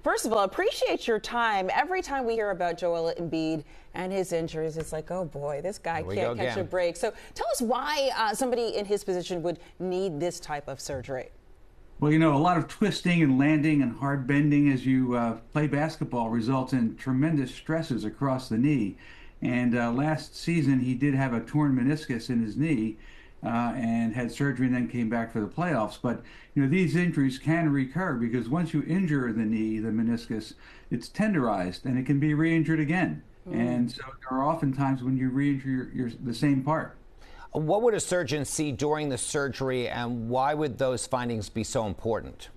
First of all, appreciate your time. Every time we hear about Joel Embiid and his injuries, it's like, oh boy, this guy can't catch a break. So tell us why somebody in his position would need this type of surgery. Well, a lot of twisting and landing and hard bending as you play basketball results in tremendous stresses across the knee. And last season, he did have a torn meniscus in his knee and had surgery and then came back for the playoffs. But, these injuries can recur because once you injure the knee, the meniscus, it's tenderized and it can be re-injured again. And so there are often times when you re-injure the same part. What would a surgeon see during the surgery, and why would those findings be so important?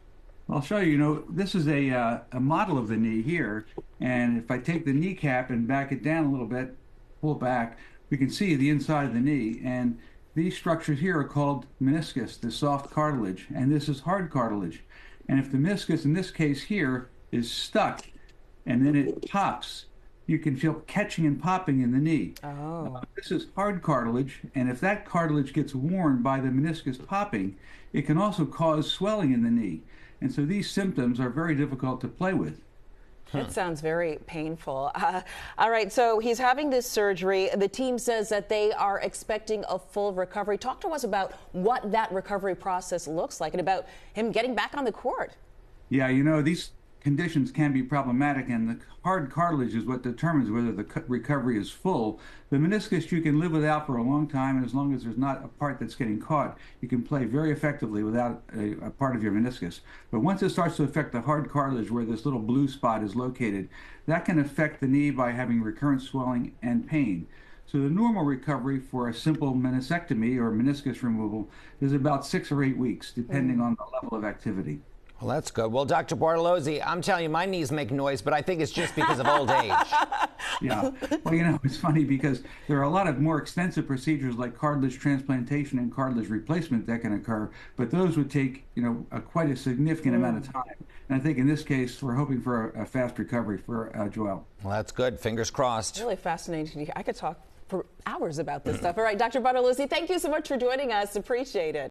I'll show you. This is a model of the knee here, and if I take the kneecap and back it down a little bit, pull it back, we can see the inside of the knee. And these structures here are called meniscus, the soft cartilage, and this is hard cartilage. And if the meniscus, in this case here, is stuck and then it pops, you can feel catching and popping in the knee. This is hard cartilage, and if that cartilage gets worn by the meniscus popping, it can also cause swelling in the knee. And so these symptoms are very difficult to play with. It sounds very painful. All right, so he's having this surgery. The team says that they are expecting a full recovery. Talk to us about what that recovery process looks like and about him getting back on the court. Yeah, these conditions can be problematic, and the hard cartilage is what determines whether the recovery is full. The meniscus you can live without for a long time, and as long as there's not a part that's getting caught, you can play very effectively without a part of your meniscus. But once it starts to affect the hard cartilage where this little blue spot is located, that can affect the knee by having recurrent swelling and pain. So the normal recovery for a simple meniscectomy or meniscus removal is about 6 or 8 weeks, depending on the level of activity. Well, that's good. Well, Dr. Bartolozzi, I'm telling you, my knees make noise, but I think it's just because of old age. Yeah. Well, it's funny because there are a lot of more extensive procedures like cartilage transplantation and cartilage replacement that can occur, but those would take, quite a significant amount of time. And I think in this case, we're hoping for a fast recovery for Joel. Well, that's good. Fingers crossed. Really fascinating. I could talk for hours about this stuff. All right, Dr. Bartolozzi, thank you so much for joining us. Appreciate it.